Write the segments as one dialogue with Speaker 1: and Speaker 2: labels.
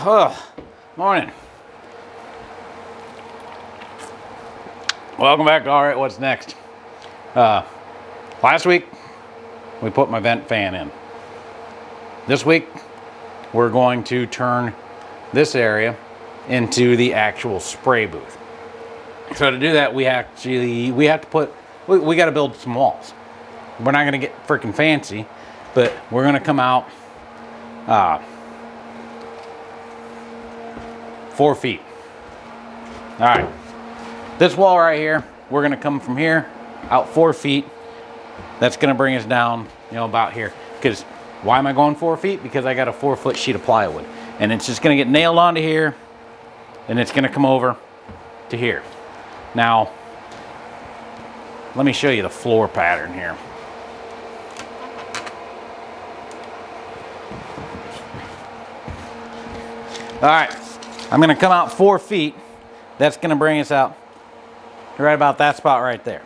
Speaker 1: Morning. Welcome back to All Right, What's Next? Last week, we put my vent fan in. This week, we're going to turn this area into the actual spray booth. So to do that, we got to build some walls. We're not going to get freaking fancy, but we're going to come out 4 feet. All right, this wall right here, we're going to come from here out 4 feet. That's going to bring us down, about here. Because why am I going 4 feet? Because I got a 4-foot sheet of plywood, and it's just going to get nailed onto here, and it's going to come over to here. Now, let me show you the floor pattern here. All right, I'm going to come out 4 feet. That's going to bring us out right about that spot right there.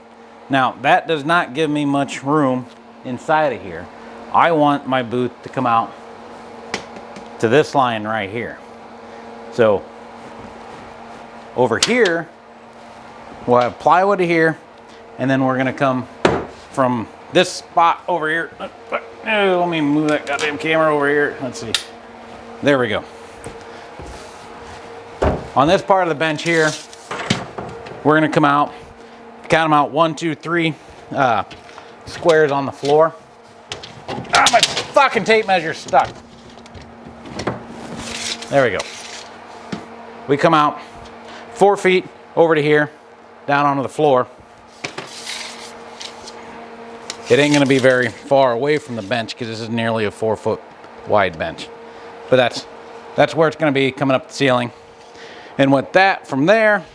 Speaker 1: Now, that does not give me much room inside of here. I want my booth to come out to this line right here. So, over here, we'll have plywood to here, and then we're going to come from this spot over here. Let me move that goddamn camera over here. Let's see. There we go. On this part of the bench here, we're going to come out, count them out, 1, 2, 3 squares on the floor. Ah, my fucking tape measure's stuck. There we go. We come out 4 feet over to here, down onto the floor. It ain't going to be very far away from the bench because this is nearly a 4-foot wide bench. But that's where it's going to be, coming up the ceiling. And with that, from there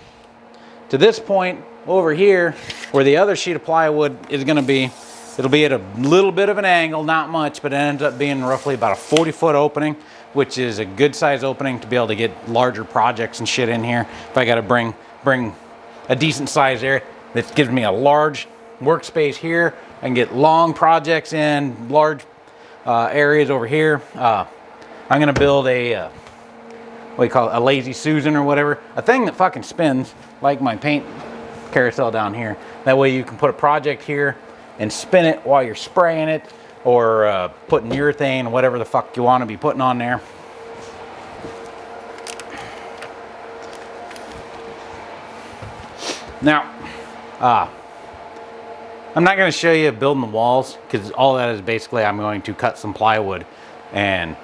Speaker 1: to this point over here, where the other sheet of plywood is going to be, it'll be at a little bit of an angle, not much, but it ends up being roughly about a 40-foot opening, which is a good size opening to be able to get larger projects and shit in here. If I got to bring a decent size area, that gives me a large workspace here. I can get long projects in, large areas over here. I'm going to build a what do you call it, a lazy Susan or whatever, a thing that fucking spins like my paint carousel down here. That way you can put a project here and spin it while you're spraying it, or putting urethane, whatever the fuck you want to be putting on there. Now, I'm not going to show you building the walls, because all that is basically I'm going to cut some plywood, and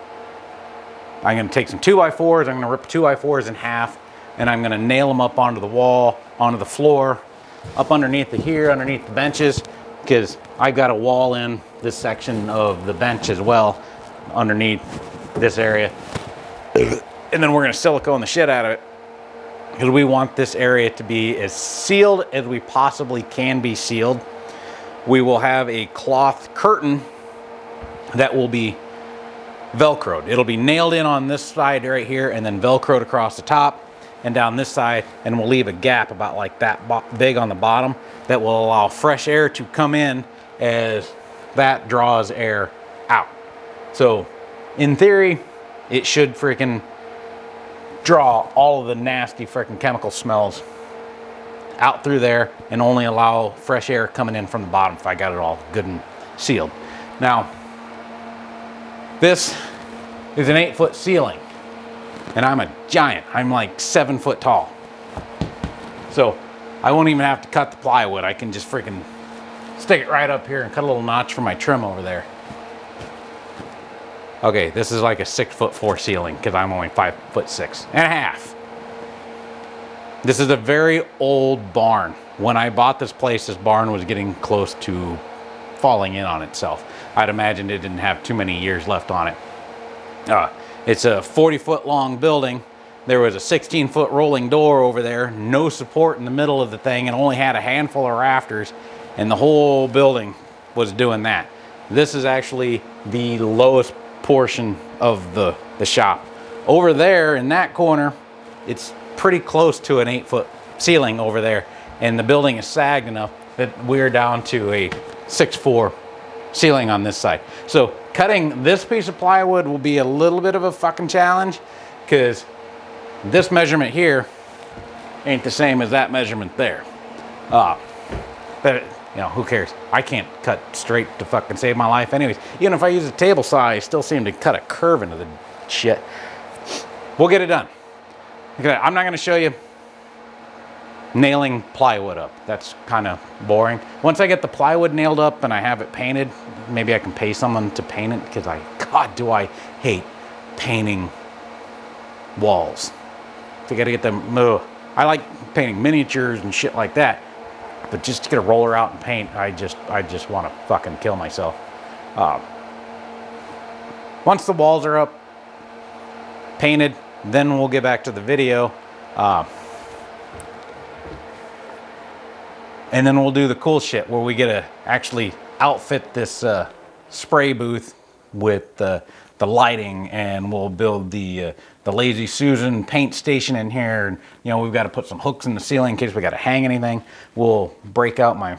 Speaker 1: I'm going to take some 2x4s, I'm going to rip 2x4s in half, and I'm going to nail them up onto the wall, onto the floor, up underneath here, underneath the benches, because I've got a wall in this section of the bench as well, underneath this area. And then we're going to silicone the shit out of it, because we want this area to be as sealed as we possibly can be sealed. We will have a cloth curtain that will be Velcroed. It'll be nailed in on this side right here, and then Velcroed across the top and down this side, and we'll leave a gap about like that big on the bottom that will allow fresh air to come in as that draws air out. So in theory, it should freaking draw all of the nasty freaking chemical smells out through there and only allow fresh air coming in from the bottom if I got it all good and sealed. Now, this is an 8-foot ceiling, and I'm a giant. I'm like 7 foot tall. So I won't even have to cut the plywood. I can just freaking stick it right up here and cut a little notch for my trim over there. Okay, this is like a 6'4" ceiling because I'm only 5'6.5". This is a very old barn. When I bought this place, this barn was getting close to falling in on itself. I'd imagine it didn't have too many years left on it. It's a 40-foot long building. There was a 16-foot rolling door over there, no support in the middle of the thing, and only had a handful of rafters, and the whole building was doing that. This is actually the lowest portion of the shop. Over there in that corner, it's pretty close to an 8-foot ceiling over there, and the building is sagged enough that we're down to a 6'4" ceiling on this side. So cutting this piece of plywood will be a little bit of a fucking challenge, because this measurement here ain't the same as that measurement there. But you know, who cares? I can't cut straight to fucking save my life anyways. Even if I use a table saw, I still seem to cut a curve into the shit. We'll get it done. Okay, I'm not gonna show you nailing plywood up. That's kind of boring. Once I get the plywood nailed up and I have it painted, maybe I can pay someone to paint it, because God, do I hate painting walls. So I gotta get them, I like painting miniatures and shit like that, but just to get a roller out and paint, I just want to fucking kill myself. Once the walls are up, painted, then we'll get back to the video. And then we'll do the cool shit where we get to actually outfit this spray booth with the lighting, and we'll build the Lazy Susan paint station in here. And you know, we've got to put some hooks in the ceiling in case we got to hang anything. We'll break out my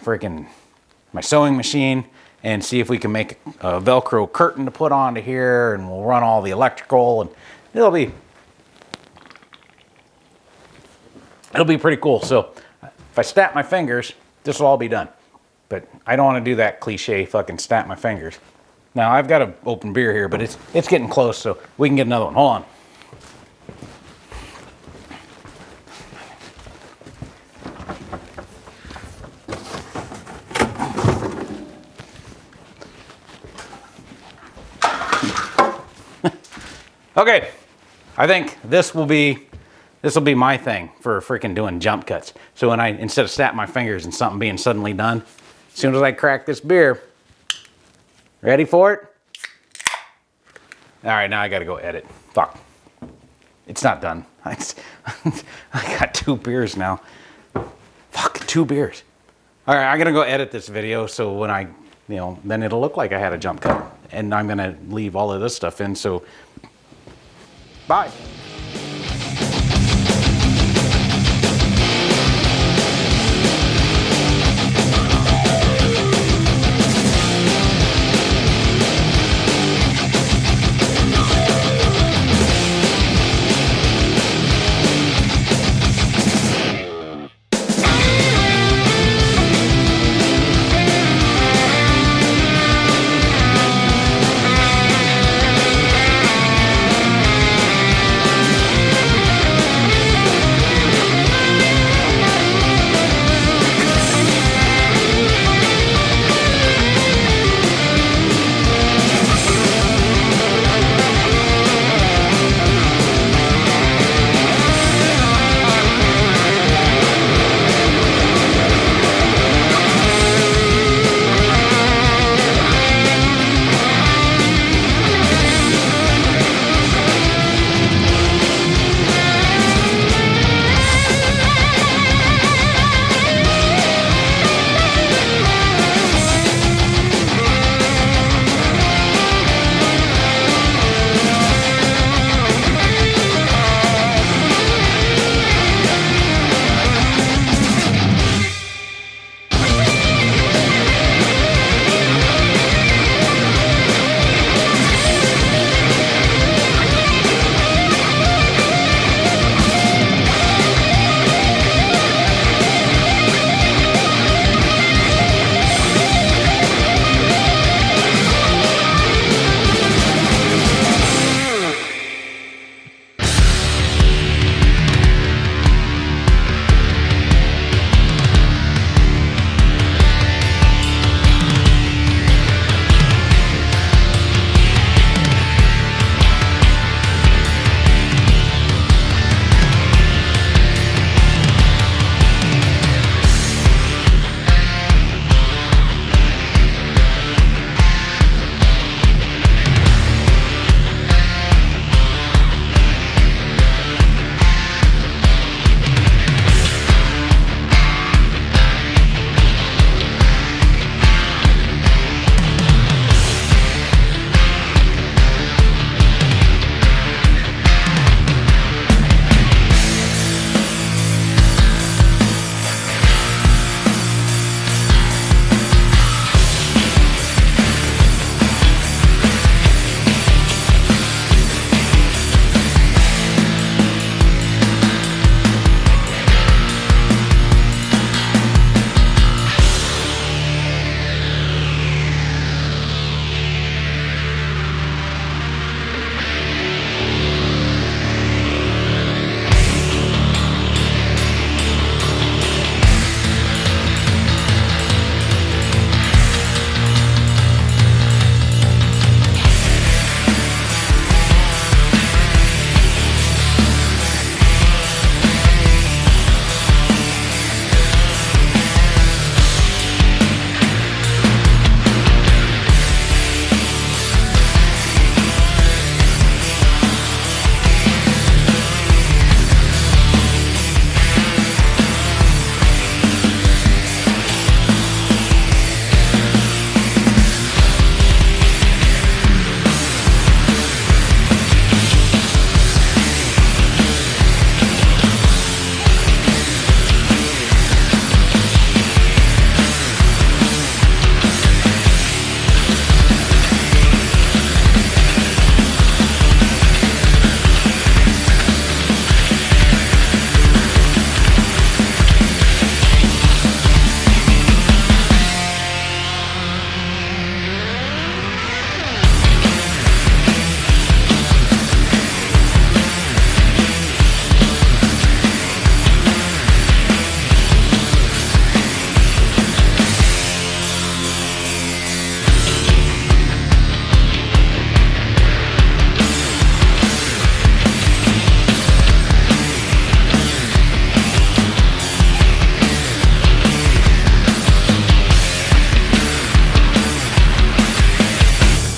Speaker 1: sewing machine and see if we can make a Velcro curtain to put onto here, and we'll run all the electrical, and it'll be pretty cool. So if I snap my fingers, this will all be done. But I don't want to do that cliche fucking snap my fingers. Now I've got an open beer here, but it's getting close, so we can get another one. Hold on. Okay, I think this will be my thing for freaking doing jump cuts. So when instead of snapping my fingers and something being suddenly done, as soon as I crack this beer, ready for it? All right, now I gotta go edit. Fuck, it's not done. I got 2 beers now. Fuck, 2 beers. All right, I'm gonna go edit this video, so when then it'll look like I had a jump cut, and I'm gonna leave all of this stuff in. So, bye.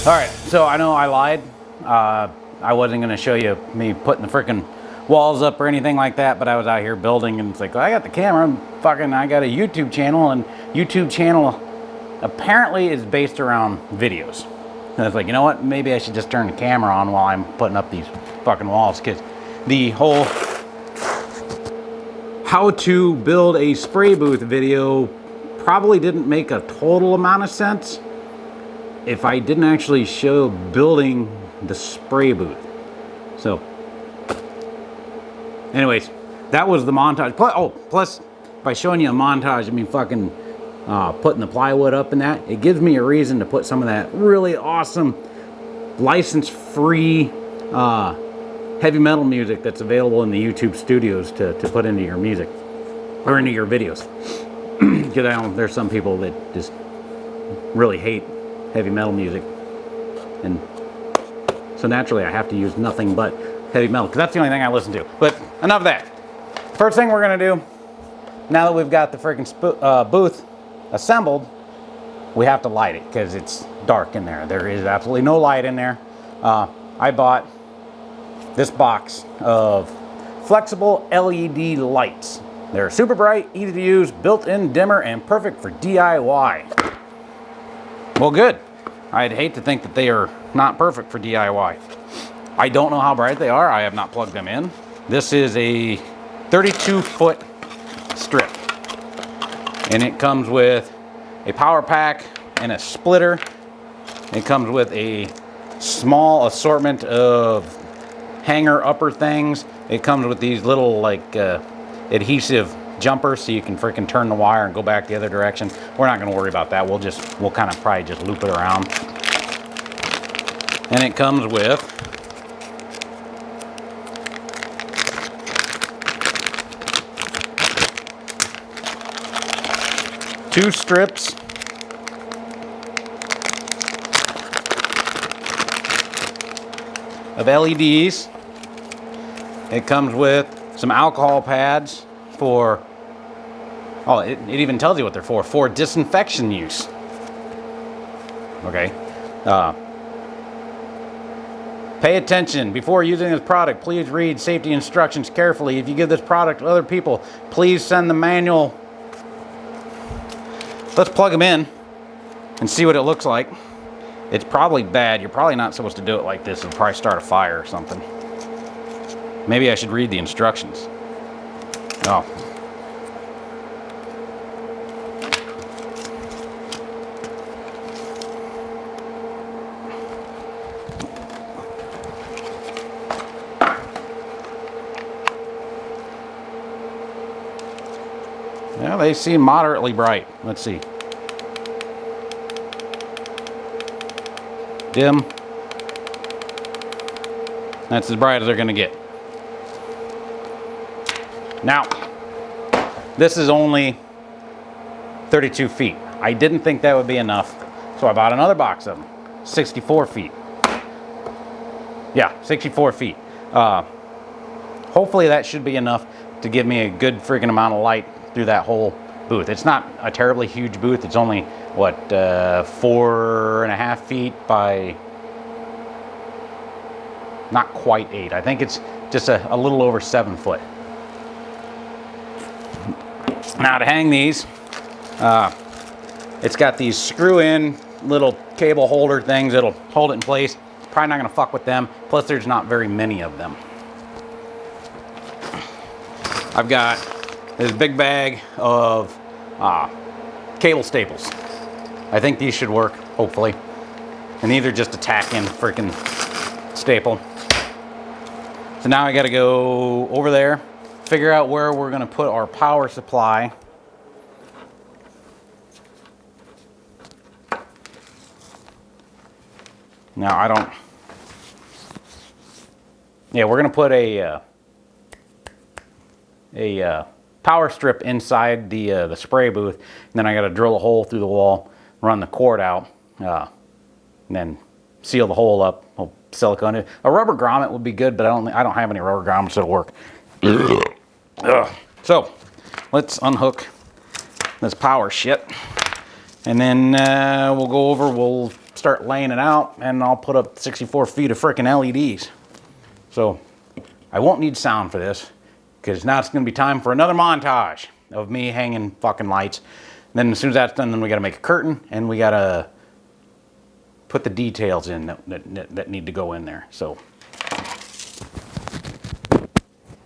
Speaker 1: All right, so I know I lied. I wasn't gonna show you me putting the freaking walls up or anything like that, but I was out here building, and it's like, well, I got the camera, I got a YouTube channel, and YouTube channel apparently is based around videos. And I was like, you know what, maybe I should just turn the camera on while I'm putting up these fucking walls, because the whole how to build a spray booth video probably didn't make a total amount of sense if I didn't actually show building the spray booth. So anyways, that was the montage. Plus by showing you a montage, I mean fucking putting the plywood up and that, it gives me a reason to put some of that really awesome license-free heavy metal music that's available in the YouTube studios to put into your music or into your videos. Because I know there's some people that just really hate heavy metal music, and so naturally I have to use nothing but heavy metal because that's the only thing I listen to. But enough of that. First thing we're gonna do, now that we've got the freaking booth assembled, we have to light it because it's dark in there. There is absolutely no light in there. I bought this box of flexible LED lights. They're super bright, easy to use, built-in dimmer, and perfect for DIY. Well, good. I'd hate to think that they are not perfect for DIY. I don't know how bright they are. I have not plugged them in. This is a 32-foot strip, and it comes with a power pack and a splitter. It comes with a small assortment of hanger upper things. It comes with these little like adhesive jumper so you can freaking turn the wire and go back the other direction. We're not going to worry about that. We'll kind of probably just loop it around. And it comes with two strips of LEDs. It comes with some alcohol pads for, oh, it even tells you what they're for disinfection use. Okay. Pay attention. Before using this product, please read safety instructions carefully. If you give this product to other people, please send the manual. Let's plug them in and see what it looks like. It's probably bad. You're probably not supposed to do it like this. It'll probably start a fire or something. Maybe I should read the instructions. Oh. Yeah, they seem moderately bright. Let's see. Dim. That's as bright as they're going to get. Now, this is only 32 feet. I didn't think that would be enough, so I bought another box of them. 64 feet. Yeah, 64 feet. Hopefully that should be enough to give me a good freaking amount of light through that whole booth. It's not a terribly huge booth. It's only, what, 4.5 feet by not quite 8. I think it's just a little over 7 foot. Now to hang these, it's got these screw-in little cable holder things that'll hold it in place. Probably not gonna fuck with them. Plus there's not very many of them. I've got this big bag of cable staples. I think these should work, hopefully. And these are just a tack-in freaking staple. So now I gotta go over there, figure out where we're gonna put our power supply. Now I don't, yeah, we're gonna put a power strip inside the spray booth, and then I gotta drill a hole through the wall, run the cord out, and then seal the hole up. I'll silicone it. A rubber grommet would be good, but I don't have any rubber grommets that'll work. So let's unhook this power shit, and then we'll go over. We'll start laying it out, and I'll put up 64 feet of freaking LEDs. So I won't need sound for this, because now it's going to be time for another montage of me hanging fucking lights. Then as soon as that's done, then we got to make a curtain, and we got to put the details in that need to go in there. So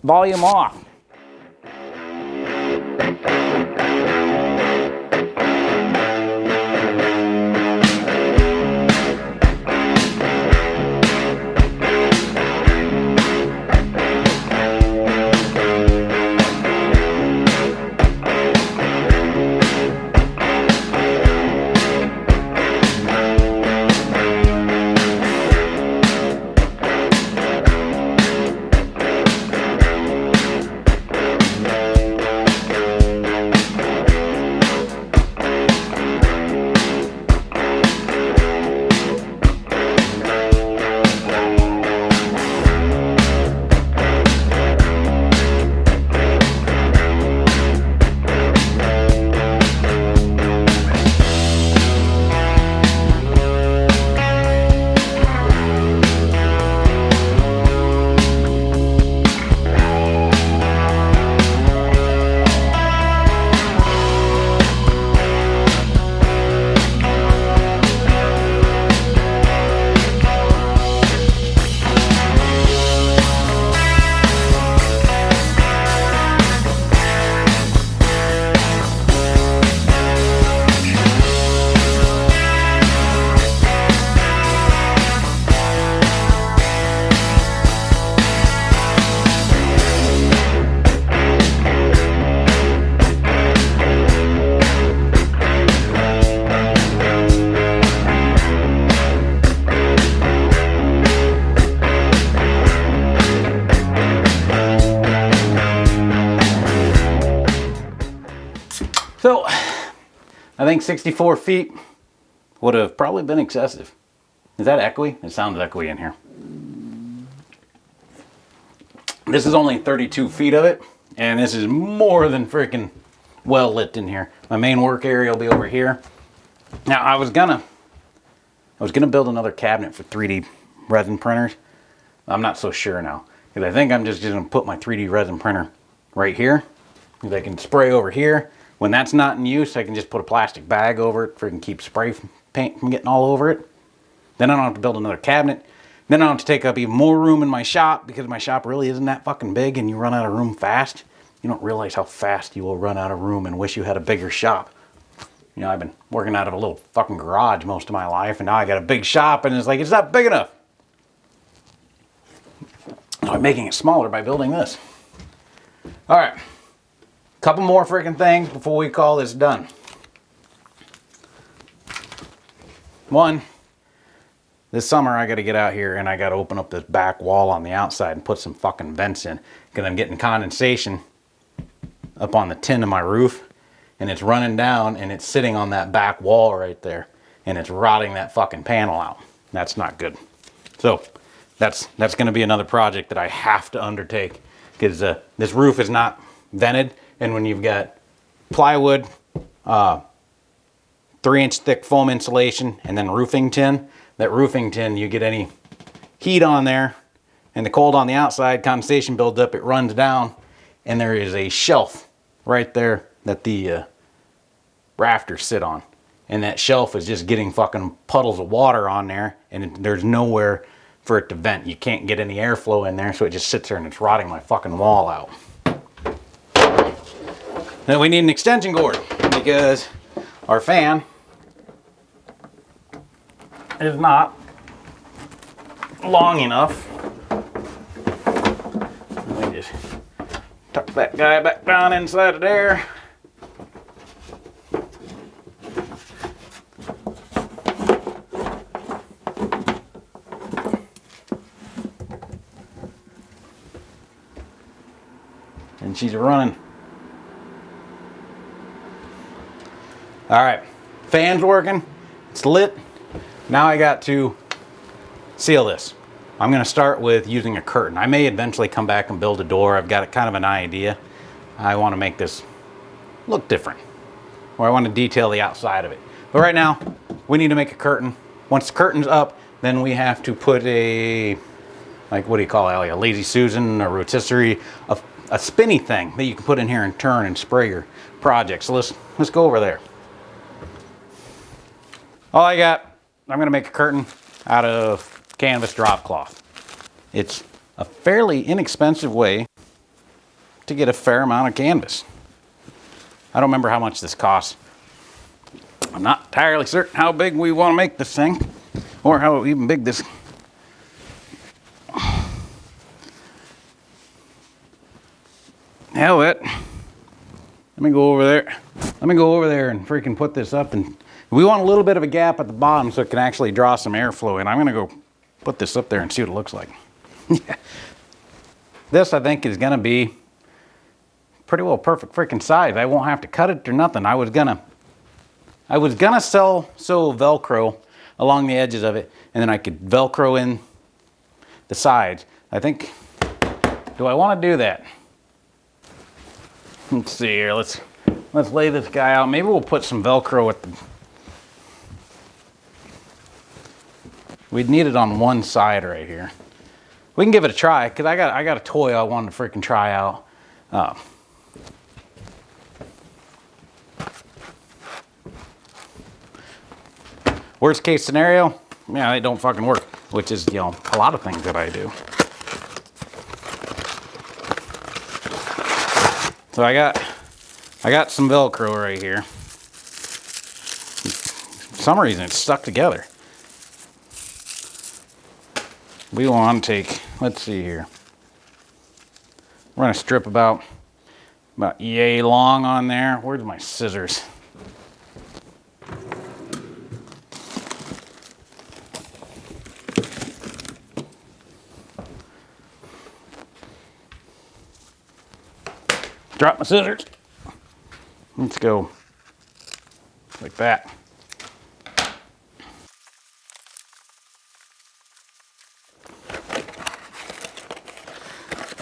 Speaker 1: volume off. So I think 64 feet would have probably been excessive. Is that echoey? It sounds echoey in here. This is only 32 feet of it, and this is more than freaking well lit in here. My main work area will be over here. Now I was gonna build another cabinet for 3D resin printers. I'm not so sure now, because I think I'm just gonna put my 3D resin printer right here, because I can spray over here. When that's not in use, I can just put a plastic bag over it, freaking keep spray paint from getting all over it. Then I don't have to build another cabinet. Then I don't have to take up even more room in my shop, because my shop really isn't that fucking big, and you run out of room fast. You don't realize how fast you will run out of room and wish you had a bigger shop. You know, I've been working out of a little fucking garage most of my life, and now I got a big shop, and it's like, it's not big enough. So I'm making it smaller by building this. All right. Couple more freaking things before we call this done. One, this summer I got to get out here and I got to open up this back wall on the outside and put some fucking vents in, because I'm getting condensation up on the tin of my roof, and it's running down and it's sitting on that back wall right there, and it's rotting that fucking panel out. That's not good. So that's going to be another project that I have to undertake, because this roof is not vented. And when you've got plywood, 3-inch thick foam insulation, and then roofing tin, that roofing tin, you get any heat on there and the cold on the outside, condensation builds up, it runs down, and there is a shelf right there that the rafters sit on. And that shelf is just getting fucking puddles of water on there, and there's nowhere for it to vent. You can't get any airflow in there, so it just sits there and it's rotting my fucking wall out. Then we need an extension cord, because our fan is not long enough. Let me just tuck that guy back down inside of there. And she's running. All right, fan's working, it's lit. Now I got to seal this. I'm gonna start with using a curtain. I may eventually come back and build a door. I've got kind of an idea. I wanna make this look different, or I wanna detail the outside of it. But right now, we need to make a curtain. Once the curtain's up, then we have to put a, like, what do you call it, like a Lazy Susan, a rotisserie, a spinny thing that you can put in here and turn and spray your project. So let's go over there. All I got, I'm gonna make a curtain out of canvas drop cloth. It's a fairly inexpensive way to get a fair amount of canvas. I don't remember how much this costs. I'm not entirely certain how big we want to make this thing, or how even big this. Hell it. Let me go over there. Let me go over there and freaking put this up. And we want a little bit of a gap at the bottom so it can actually draw some airflow in. I'm gonna go put this up there and see what it looks like. This, I think, is gonna be pretty well perfect freaking size. I won't have to cut it or nothing. I was gonna sew Velcro along the edges of it, and then I could Velcro in the sides. I think, do I want to do that? Let's see here. Let's lay this guy out. Maybe we'll put some Velcro at the. We'd need it on one side right here. We can give it a try, because I got a toy I wanted to freaking try out. Worst case scenario, yeah, it don't fucking work, which is, you know, a lot of things that I do. So I got some Velcro right here. For some reason it's stuck together. We want to take, let's see here. We're gonna strip about yay long on there. Where's my scissors? Drop my scissors. Let's go like that.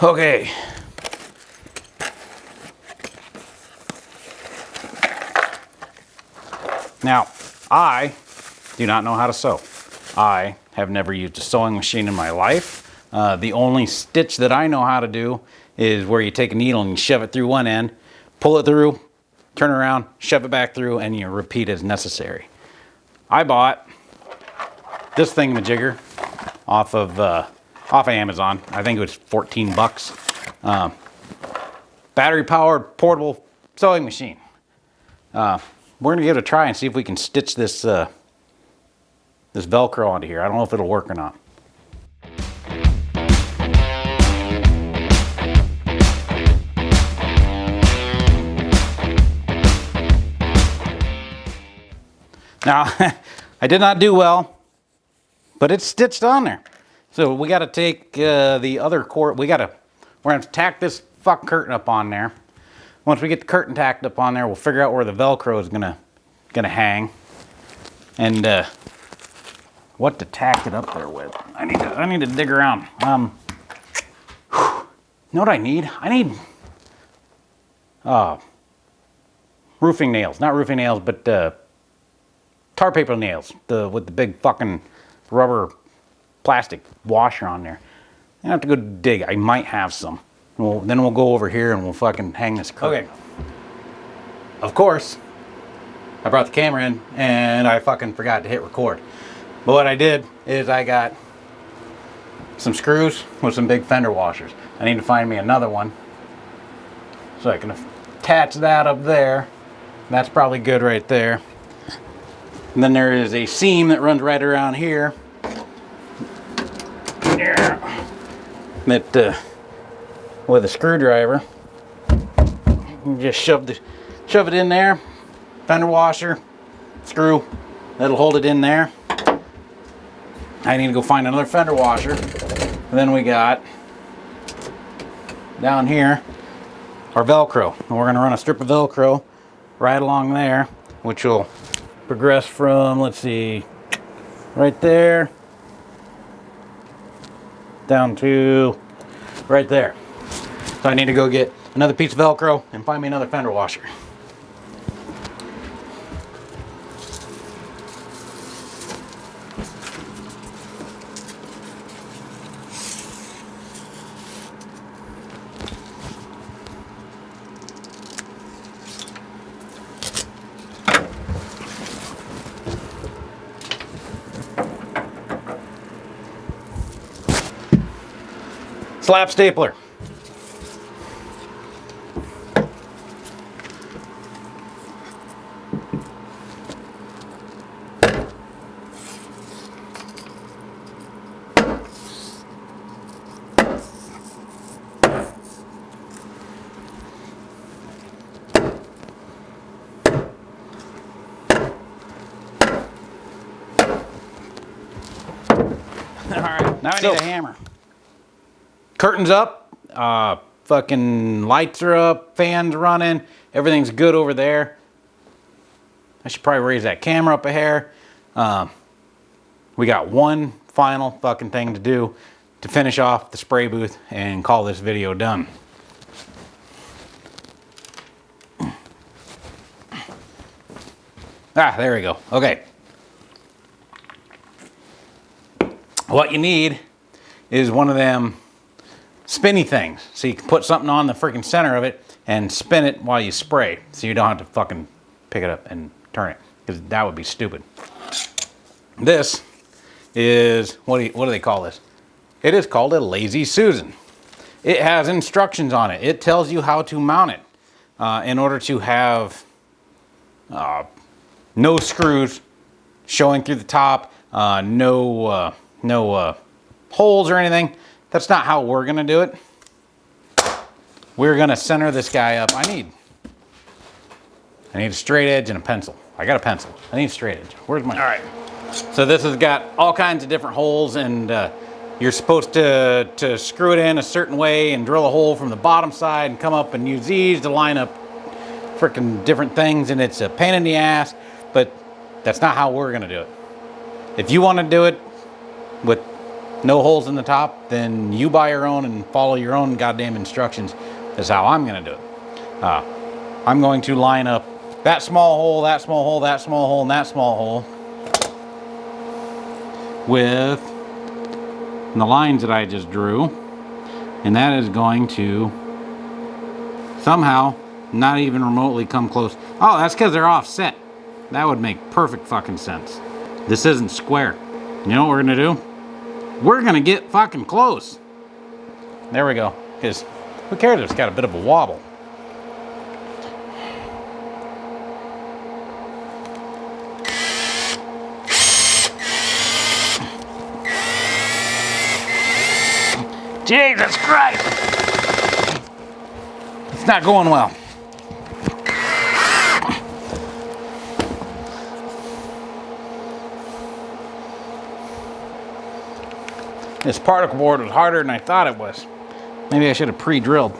Speaker 1: Okay. Now, I do not know how to sew. I have never used a sewing machine in my life. The only stitch that I know how to do is where you take a needle and you shove it through one end, pull it through, turn around, shove it back through, and you repeat as necessary. I bought this thingamajigger off of Amazon. I think it was 14 bucks. Battery powered portable sewing machine. We're gonna give it a try and see if we can stitch this this Velcro onto here. I don't know if it'll work or not. Now, I did not do well, but it's stitched on there. So we got to take the other cord. We're gonna have to tack this fuck curtain up on there. Once we get the curtain tacked up on there, we'll figure out where the Velcro is gonna hang, and what to tack it up there with. I need to dig around. You know what I need? I need roofing nails. Not roofing nails, but tar paper nails, with the big fucking rubber plastic washer on there. I have to go dig. I might have some. Then we'll go over here and we'll fucking hang this curtain. Okay. Of course, I brought the camera in and I fucking forgot to hit record. But what I did is I got some screws with some big fender washers. I need to find me another one so I can attach that up there. That's probably good right there. And then there is a seam that runs right around here. That with a screwdriver, you just shove it in there. Fender washer, screw, that'll hold it in there. I need to go find another fender washer. And then we got down here our Velcro. And we're gonna run a strip of Velcro right along there, which will progress from, let's see, right there down to right there. So I need to go get another piece of Velcro and find me another fender washer. slap stapler. Alright, now I need a hammer. Curtains up, fucking lights are up, fans running, everything's good over there. I should probably raise that camera up a hair. We got one final fucking thing to do to finish off the spray booth and call this video done. Ah, there we go. Okay. What you need is one of them spinny things. So you can put something on the freaking center of it and spin it while you spray. So you don't have to fucking pick it up and turn it, because that would be stupid. This is, what do they call this? It is called a Lazy Susan. It has instructions on it. It tells you how to mount it in order to have no screws showing through the top, no holes or anything. That's not how we're gonna do it. We're gonna center this guy up. I need a straight edge and a pencil. I got a pencil. I need a straight edge. Where's my? All right. So this has got all kinds of different holes, and you're supposed to screw it in a certain way and drill a hole from the bottom side and come up and use these to line up freaking different things, and it's a pain in the ass, but that's not how we're gonna do it. If you want to do it with no holes in the top, then you buy your own and follow your own goddamn instructions. That's how I'm gonna do it. I'm going to line up that small hole, that small hole, that small hole, and that small hole with the lines that I just drew, and that is going to somehow not even remotely come close. Oh, that's because they're offset. That would make perfect fucking sense. This isn't square. You know what we're gonna do? We're gonna get fucking close. There we go. Because who cares if it's got a bit of a wobble? Jesus Christ! It's not going well. This particle board was harder than I thought it was. Maybe I should have pre-drilled.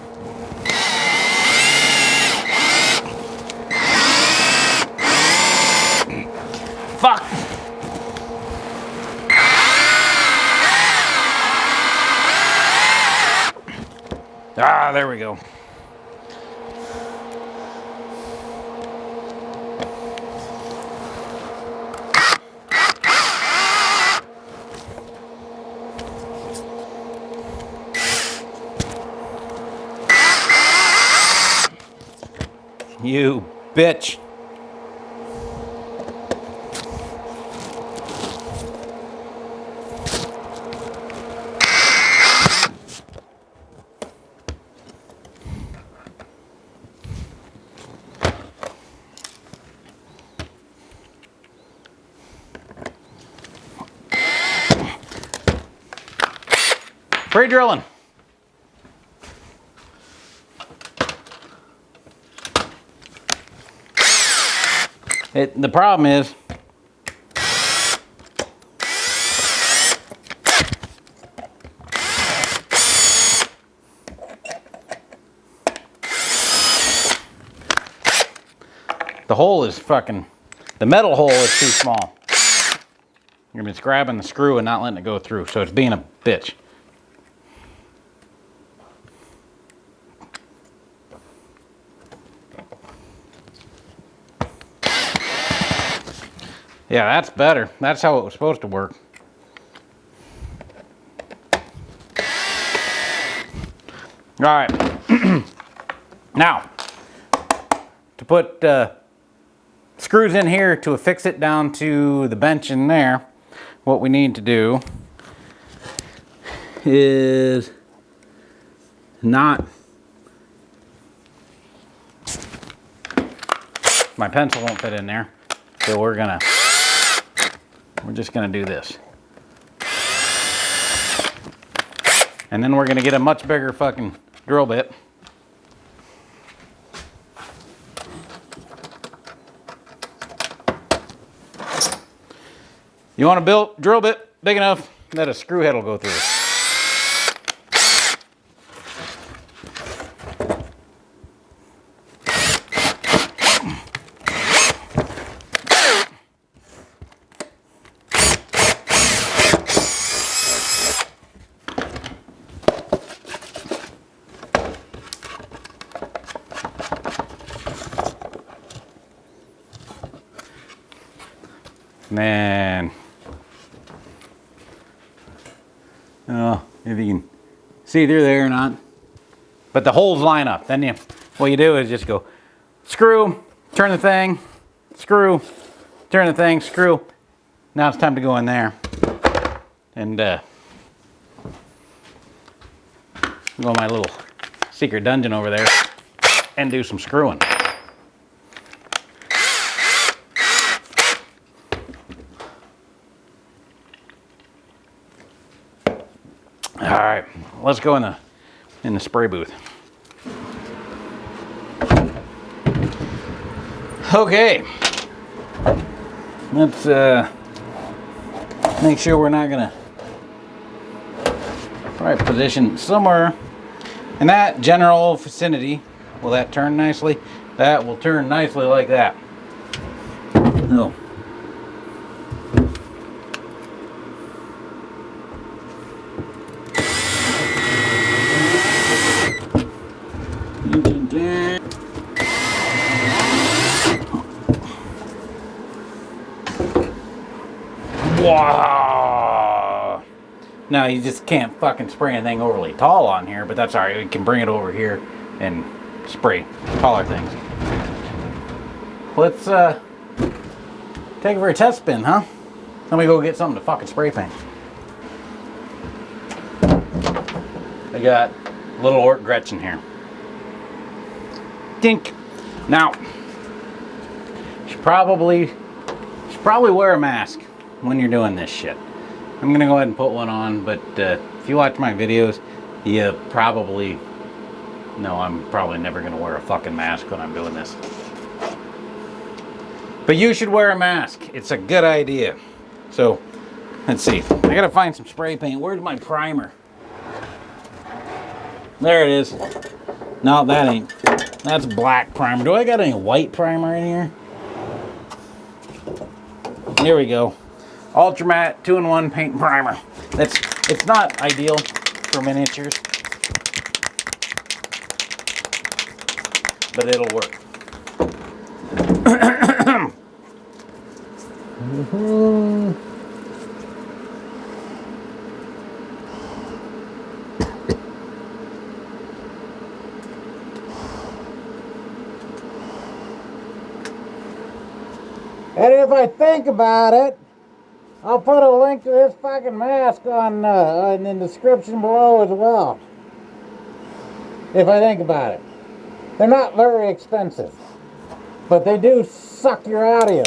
Speaker 1: Fuck! Ah, there we go. You bitch. Pre-drilling. The problem is the hole is fucking, the metal hole is too small. You're just grabbing the screw and not letting it go through, so it's being a bitch. Yeah, that's better. That's how it was supposed to work. All right. Now, to put screws in here to affix it down to the bench in there, what we need to do is not. My pencil won't fit in there, so we're just gonna do this. And then we're gonna get a much bigger fucking drill bit. You want a drill bit big enough that a screw head will go through. Man, I don't know if you can see through there or not, but the holes line up. Then what you do is just go screw, turn the thing, screw, turn the thing, screw. Now it's time to go in there and go my little secret dungeon over there and do some screwing. All right, let's go in the spray booth. Okay, let's make sure we're not gonna probably position somewhere in that general vicinity. Will that turn nicely? That will turn nicely like that. No. Wow. Now you just can't fucking spray anything overly tall on here, but that's alright. We can bring it over here and spray taller things. Let's take it for a test spin, huh? Let me go get something to fucking spray paint. I got little Ort Gretchen here. Dink. Now, you should probably wear a mask when you're doing this shit. I'm gonna go ahead and put one on, but if you watch my videos, you probably know I'm probably never gonna wear a fucking mask when I'm doing this. But you should wear a mask. It's a good idea. So, let's see. I gotta find some spray paint. Where's my primer? There it is. No, that ain't. That's black primer. Do I got any white primer in here? Here we go. Ultramatte 2-in-1 paint primer. It's not ideal for miniatures, but it'll work. And if I think about it, I'll put a link to this fucking mask on in the description below as well. If I think about it. They're not very expensive, but they do suck your audio.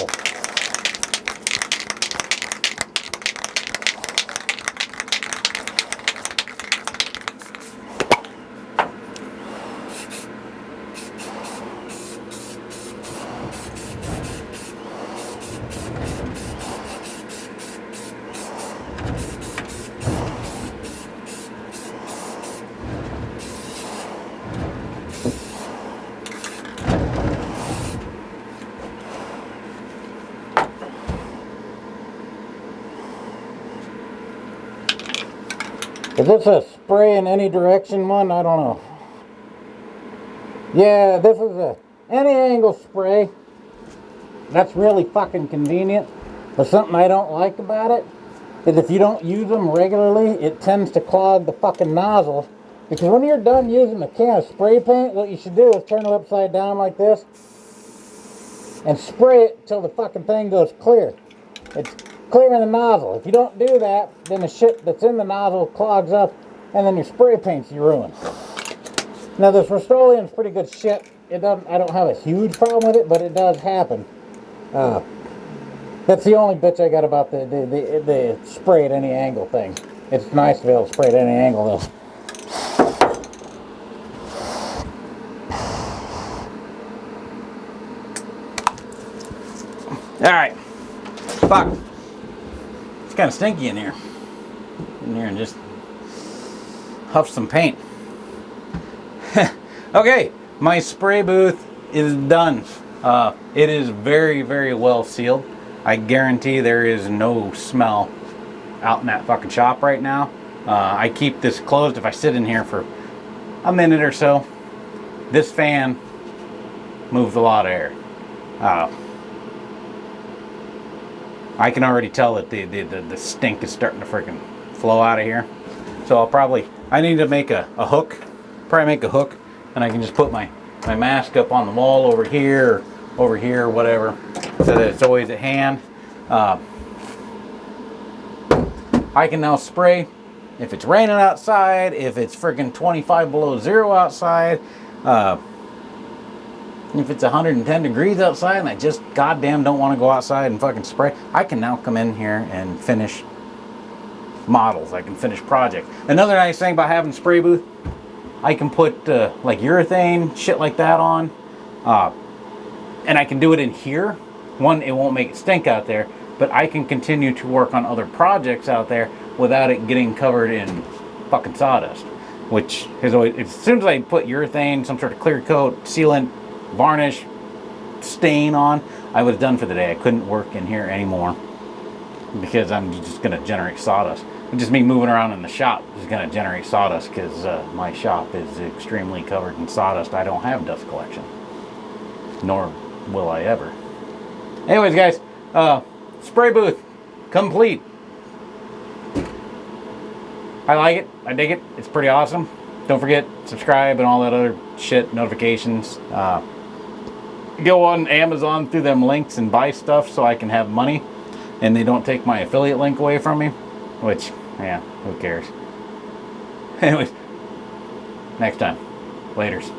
Speaker 1: Is this a spray in any direction one? I don't know. Yeah, this is a any angle spray. That's really fucking convenient. But something I don't like about it is if you don't use them regularly, it tends to clog the fucking nozzle. Because when you're done using the can of spray paint, what you should do is turn it upside down like this and spray it till the fucking thing goes clear. It's clearing the nozzle. If you don't do that, then the shit that's in the nozzle clogs up and then your spray paint's ruined.
Speaker 2: Now this Rust-Oleum's pretty good shit. It doesn't. I don't have a huge problem with it, but it does happen. That's the only bitch I got about the spray at any angle thing. It's nice to be able to spray at any angle though.
Speaker 1: All right. Fuck. It's kind of stinky in here. In here and just huff some paint. Okay, my spray booth is done. It is very, very well sealed. I guarantee there is no smell out in that fucking shop right now. I keep this closed if I sit in here for a minute or so. This fan moves a lot of air. I can already tell that the stink is starting to freaking flow out of here. So I need to make a hook. Probably make a hook, and I can just put my mask up on the wall over here, or whatever, so that it's always at hand. I can now spray if it's raining outside, if it's freaking 25 below zero outside, if it's 110 degrees outside and I just goddamn don't want to go outside and fucking spray, I can now come in here and finish models. I can finish projects. Another nice thing about having a spray booth, I can put like urethane, shit like that on, and I can do it in here. One, it won't make it stink out there, but I can continue to work on other projects out there without it getting covered in fucking sawdust, which is always, as soon as I put urethane, some sort of clear coat, sealant, varnish, stain on, I was done for the day. I couldn't work in here anymore because I'm just going to generate sawdust. Just me moving around in the shop is going to generate sawdust because my shop is extremely covered in sawdust. I don't have dust collection, nor will I ever. Anyways, guys, spray booth complete. I like it. I dig it. It's pretty awesome. Don't forget, subscribe and all that other shit, notifications. Go on Amazon through them links and buy stuff so I can have money and they don't take my affiliate link away from me, which, yeah, who cares? Anyways, next time. Laters.